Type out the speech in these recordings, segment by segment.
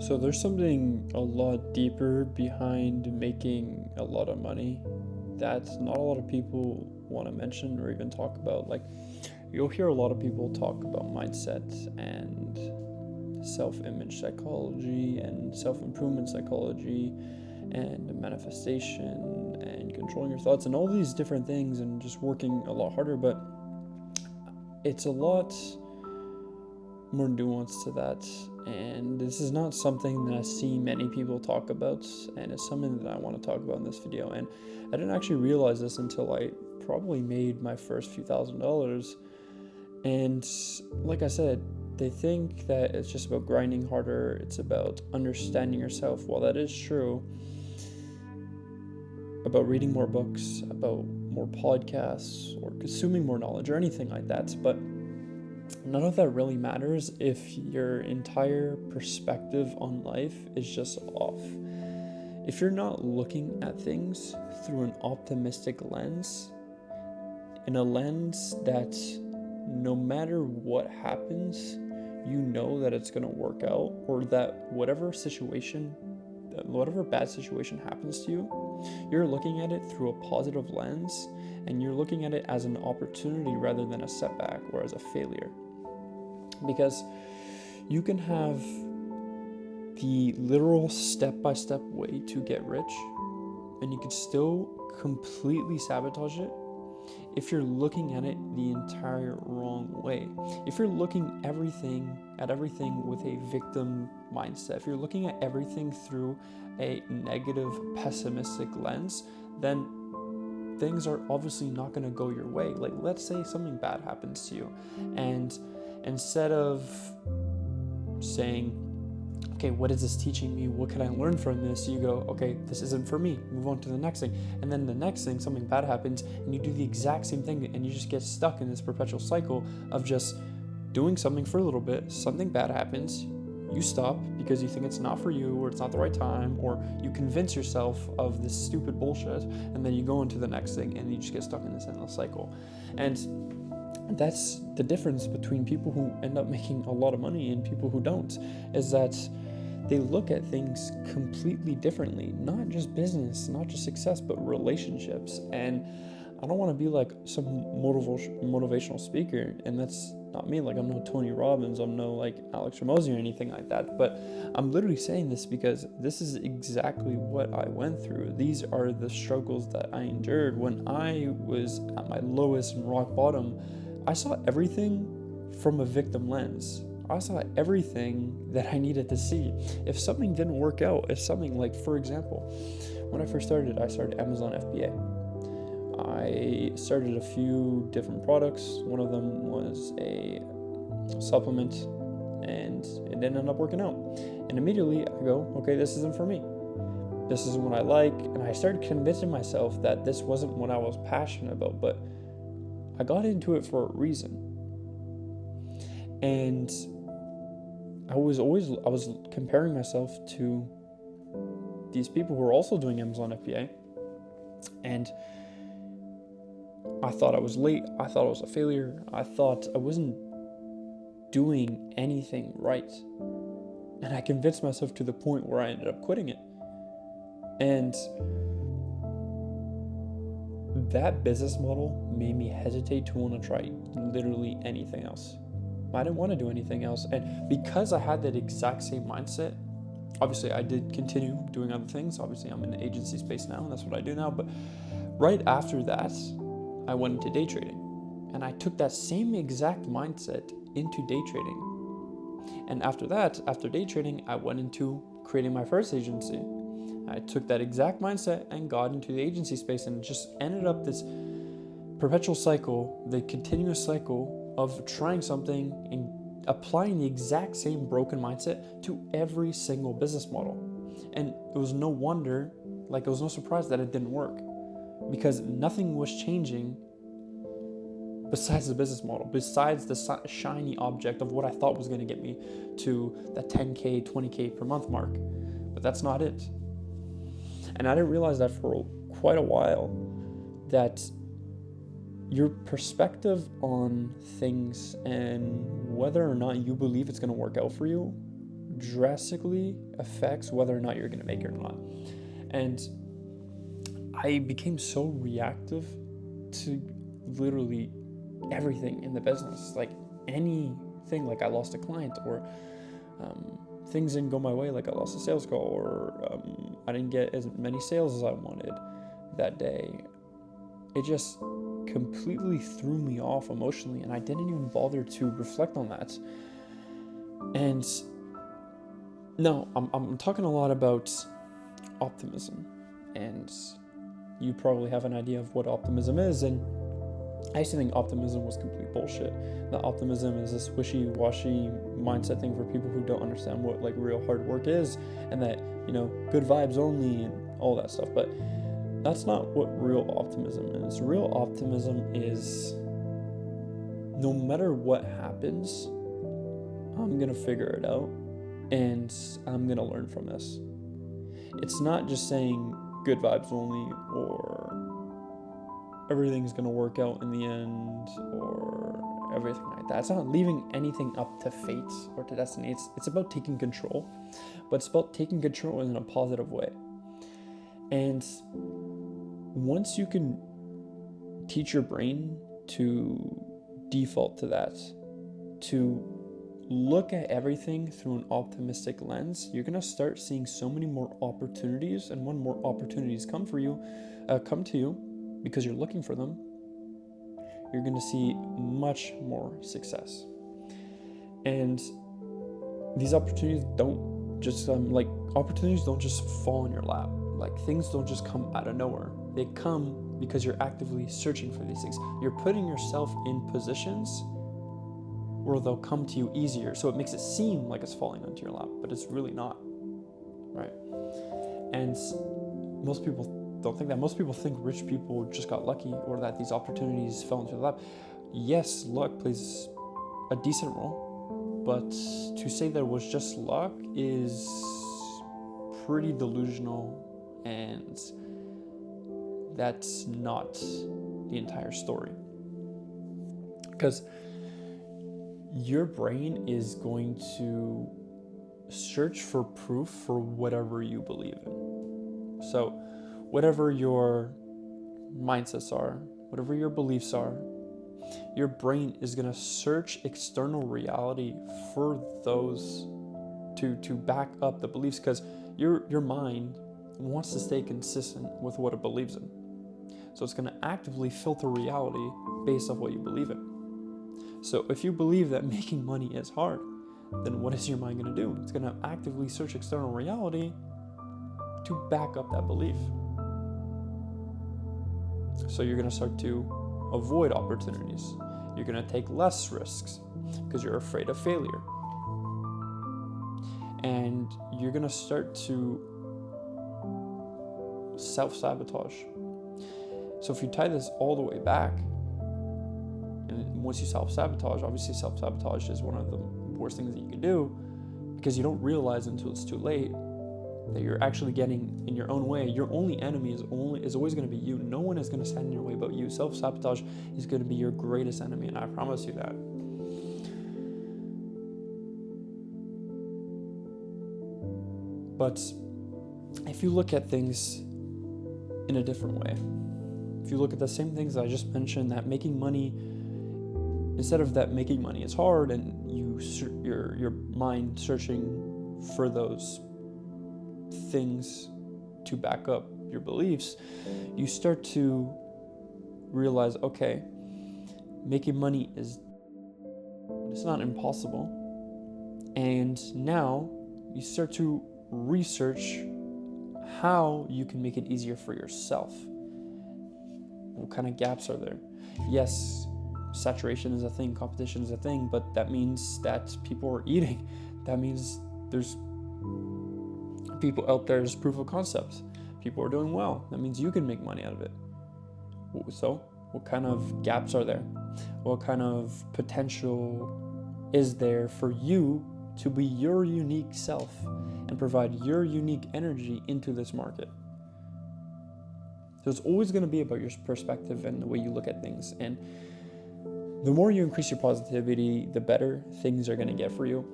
So there's something a lot deeper behind making a lot of money that not a lot of people want to mention or even talk about. Like, you'll hear a lot of people talk about mindset and self-image psychology and self-improvement psychology and manifestation and controlling your thoughts and all these different things and just working a lot harder, but it's a lot more nuance to that, and this is not something that I see many people talk about, and it's something that I want to talk about in this video. And I didn't actually realize this until I probably made my first few $1,000s. And like I said, they think that it's just about grinding harder, it's about understanding yourself. While that is true, about reading more books, about more podcasts, or consuming more knowledge, or anything like that, but none of that really matters if your entire perspective on life is just off. If you're not looking at things through an optimistic lens, in a lens that no matter what happens, you know that it's going to work out, or that whatever bad situation happens to you, you're looking at it through a positive lens, and you're looking at it as an opportunity rather than a setback or as a failure. Because you can have the literal step-by-step way to get rich, and you can still completely sabotage it if you're looking at it the entire wrong way. If you're looking at everything with a victim mindset, if you're looking at everything through a negative, pessimistic lens, then things are obviously not going to go your way. Like, let's say something bad happens to you, and instead of saying, okay, what is this teaching me? What can I learn from this? You go, okay, this isn't for me. Move on to the next thing. And then the next thing, something bad happens, and you do the exact same thing, and you just get stuck in this perpetual cycle of just doing something for a little bit. Something bad happens. You stop because you think it's not for you, or it's not the right time, or you convince yourself of this stupid bullshit, and then you go into the next thing, and you just get stuck in this endless cycle. And that's the difference between people who end up making a lot of money and people who don't, is that they look at things completely differently. Not just business, not just success, but relationships. And I don't want to be like some motivational speaker, and that's not me. Like, I'm no Tony Robbins, I'm no like Alex Ramosi or anything like that, but I'm literally saying this because this is exactly what I went through. These are the struggles that I endured. When I was at my lowest and rock bottom, I saw everything from a victim lens. I saw everything that I needed to see. If something didn't work out, if something, like, for example, when I first started, I started Amazon FBA. I started a few different products. One of them was a supplement, and it didn't end up working out. And immediately I go, okay, this isn't for me. This isn't what I like. And I started convincing myself that this wasn't what I was passionate about, but I got into it for a reason. And I was comparing myself to these people who were also doing Amazon FBA, and I thought I was late. I thought I was a failure. I thought I wasn't doing anything right. And I convinced myself to the point where I ended up quitting it. And that business model made me hesitate to want to try literally anything else. I didn't want to do anything else. And because I had that exact same mindset, obviously I did continue doing other things. Obviously I'm in the agency space now, and that's what I do now. But right after that, I went into day trading. And I took that same exact mindset into day trading. And after that, after day trading, I went into creating my first agency. I took that exact mindset and got into the agency space, and just ended up this perpetual cycle, the continuous cycle of trying something and applying the exact same broken mindset to every single business model. And it was no wonder, like, it was no surprise that it didn't work, because nothing was changing besides the business model, besides the shiny object of what I thought was going to get me to that 10K, 20K per month mark. But that's not it. And I didn't realize that for quite a while, that your perspective on things and whether or not you believe it's going to work out for you drastically affects whether or not you're going to make it or not. And I became so reactive to literally everything in the business. Like anything, like I lost a client, or things didn't go my way, like I lost a sales call, or I didn't get as many sales as I wanted that day. It just completely threw me off emotionally, and I didn't even bother to reflect on that. And no, I'm talking a lot about optimism, and you probably have an idea of what optimism is. And I used to think optimism was complete bullshit. That optimism is this wishy-washy mindset thing for people who don't understand what like real hard work is, and that, you know, good vibes only and all that stuff. But that's not what real optimism is. Real optimism is, no matter what happens, I'm gonna figure it out and I'm gonna learn from this. It's not just saying good vibes only, or everything's gonna work out in the end, or everything like that. It's not leaving anything up to fate or to destiny. It's about taking control, but it's about taking control in a positive way. And once you can teach your brain to default to that, to look at everything through an optimistic lens, you're gonna start seeing so many more opportunities. And when more opportunities come to you because you're looking for them, you're gonna see much more success. And these opportunities don't just opportunities don't just fall in your lap. Like, things don't just come out of nowhere. They come because you're actively searching for these things. You're putting yourself in positions where they'll come to you easier. So it makes it seem like it's falling onto your lap, but it's really not, right? And most people don't think that. Most people think rich people just got lucky, or that these opportunities fell into their lap. Yes, luck plays a decent role, but to say that it was just luck is pretty delusional, and that's not the entire story. Because your brain is going to search for proof for whatever you believe in. So whatever your mindsets are, whatever your beliefs are, your brain is going to search external reality for those to back up the beliefs, because your mind wants to stay consistent with what it believes in. So it's going to actively filter reality based off what you believe in. So if you believe that making money is hard, then what is your mind going to do? It's going to actively search external reality to back up that belief. So you're going to start to avoid opportunities. You're going to take less risks because you're afraid of failure. And you're going to start to self-sabotage. So if you tie this all the way back, and once you self-sabotage, obviously self-sabotage is one of the worst things that you can do, because you don't realize until it's too late that you're actually getting in your own way. Your only enemy is always going to be you. No one is going to stand in your way but you. Self-sabotage is going to be your greatest enemy, and I promise you that. But if you look at things in a different way, if you look at the same things that I just mentioned, that making money, instead of that making money is hard, and your mind searching for those things to back up your beliefs, you start to realize, okay, making money it's not impossible. And now you start to research how you can make it easier for yourself. What kind of gaps are there? Yes, saturation is a thing, competition is a thing, but that means that people are eating. That means there's people out there, there's proof of concept. People are doing well. That means you can make money out of it. So what kind of gaps are there? What kind of potential is there for you to be your unique self and provide your unique energy into this market? So it's always going to be about your perspective and the way you look at things. And the more you increase your positivity, the better things are going to get for you.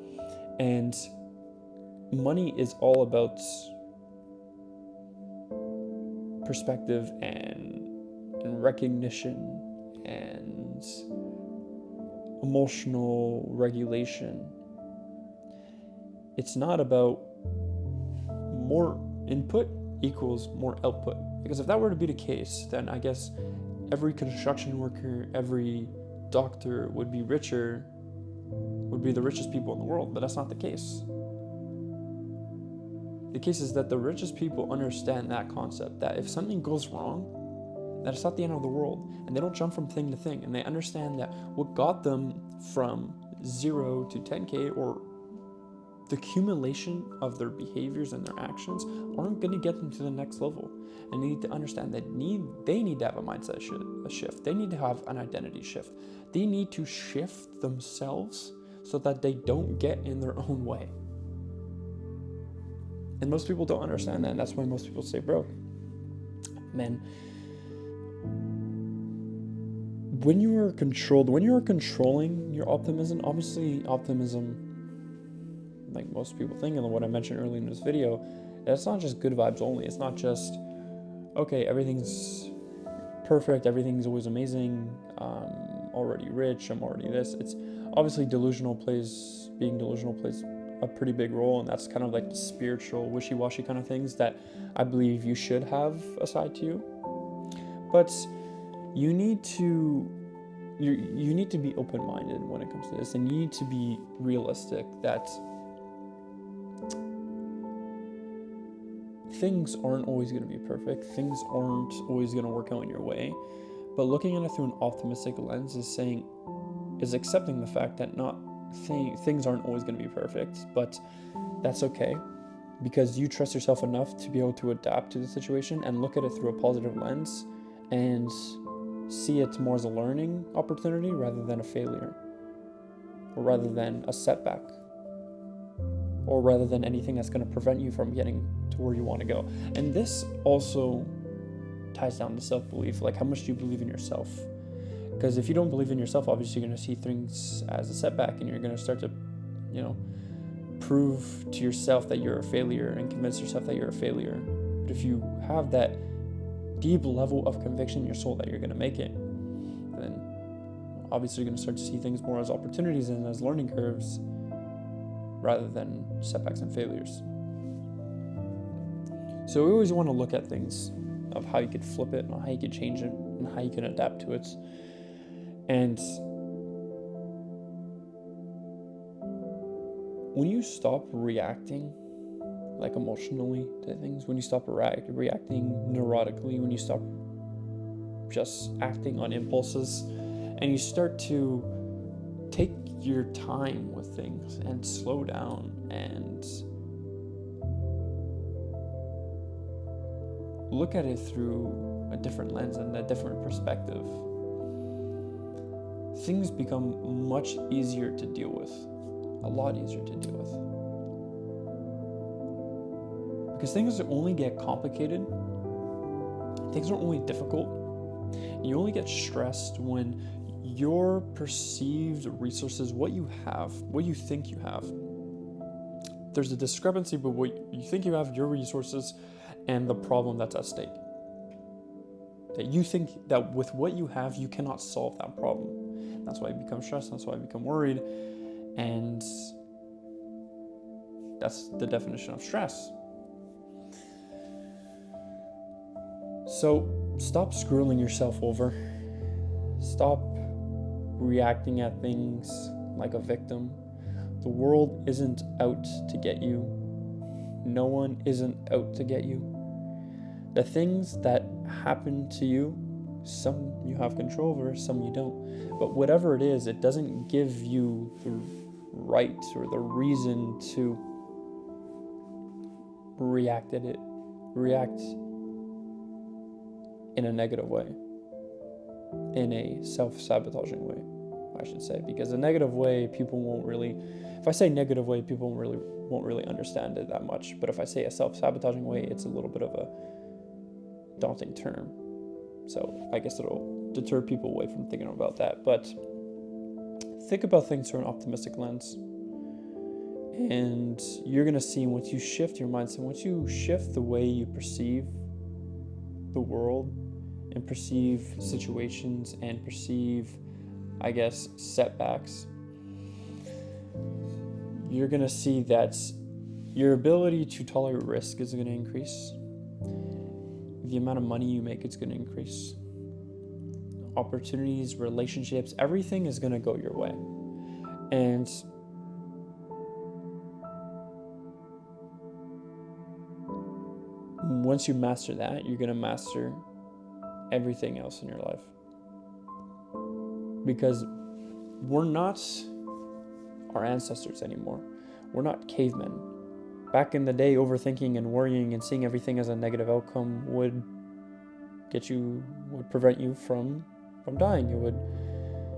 And money is all about perspective and recognition and emotional regulation. It's not about more input equals more output. Because if that were to be the case, then I guess every construction worker, every doctor would be richer, would be the richest people in the world. But that's not the case. The case is that the richest people understand that concept, that if something goes wrong, that it's not the end of the world. And they don't jump from thing to thing. And they understand that what got them from 0 to 10K, or the accumulation of their behaviors and their actions, aren't going to get them to the next level. And they need to understand that they need to have a mindset shift. They need to have an identity shift. They need to shift themselves so that they don't get in their own way. And most people don't understand that, and that's why most people stay broke. Man, when you are controlling your optimism, obviously optimism, like most people think, and what I mentioned earlier in this video, it's not just good vibes only. It's not just, okay, everything's perfect, everything's always amazing, I'm already rich, I'm already this. It's obviously being delusional plays a pretty big role, and that's kind of like the spiritual wishy-washy kind of things that I believe you should have aside to you. But you need to be open-minded when it comes to this, and you need to be realistic that things aren't always going to be perfect. Things aren't always going to work out in your way. But looking at it through an optimistic lens is accepting the fact that things aren't always going to be perfect, but that's okay, because you trust yourself enough to be able to adapt to the situation and look at it through a positive lens and see it more as a learning opportunity rather than a failure, or rather than a setback, or rather than anything that's going to prevent you from getting to where you want to go. And this also ties down to self-belief. Like, how much do you believe in yourself? Because if you don't believe in yourself, obviously you're going to see things as a setback, and you're going to start to, prove to yourself that you're a failure and convince yourself that you're a failure. But if you have that deep level of conviction in your soul that you're going to make it, then obviously you're going to start to see things more as opportunities and as learning curves rather than setbacks and failures. So we always want to look at things of how you could flip it, and how you could change it, and how you can adapt to it. And when you stop reacting like emotionally to things, when you stop reacting neurotically, when you stop just acting on impulses, and you start to take your time with things and slow down and look at it through a different lens and a different perspective, things become much easier to deal with, a lot easier to deal with. Because things only get complicated, things are only difficult, and you only get stressed when your perceived resources, what you have, what you think you have, there's a discrepancy between what you think you have, your resources, and the problem that's at stake. That you think that with what you have, you cannot solve that problem. That's why you become stressed, that's why you become worried, and that's the definition of stress. So stop screwing yourself over. Stop reacting at things like a victim. The world isn't out to get you. No one isn't out to get you. The things that happen to you, some you have control over, some you don't. But whatever it is, it doesn't give you the right or the reason to react in a negative way, in a self-sabotaging way, I should say. Because a negative way, people won't really, if I say negative way, people won't really understand it that much. But if I say a self-sabotaging way, it's a little bit of a daunting term. So I guess it'll deter people away from thinking about that. But think about things through an optimistic lens And you're going to see, once you shift your mindset, once you shift the way you perceive the world and perceive situations and perceive, I guess, setbacks, you're going to see that your ability to tolerate risk is going to increase. The amount of money you make is going to increase. Opportunities, relationships, everything is going to go your way. And once you master that, you're going to master everything else in your life. Because we're not our ancestors anymore. We're not cavemen. Back in the day, overthinking and worrying and seeing everything as a negative outcome would prevent you from dying. It would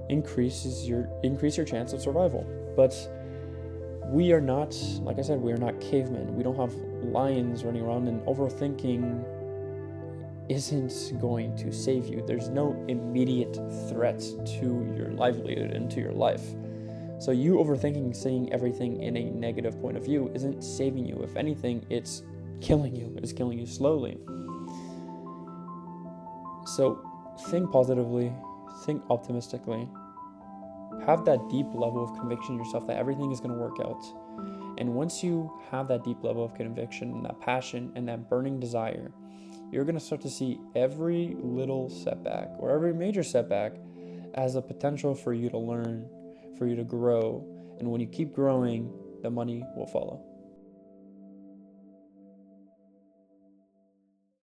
increase your chance of survival. But we are not, like I said, we are not cavemen. We don't have lions running around, and overthinking isn't going to save you. There's no immediate threat to your livelihood and to your life. So you overthinking, seeing everything in a negative point of view isn't saving you. If anything, it's killing you. It's killing you slowly. So think positively, think optimistically, have that deep level of conviction in yourself that everything is going to work out. And once you have that deep level of conviction and that passion and that burning desire, you're going to start to see every little setback or every major setback as a potential for you to learn, for you to grow. And when you keep growing, the money will follow.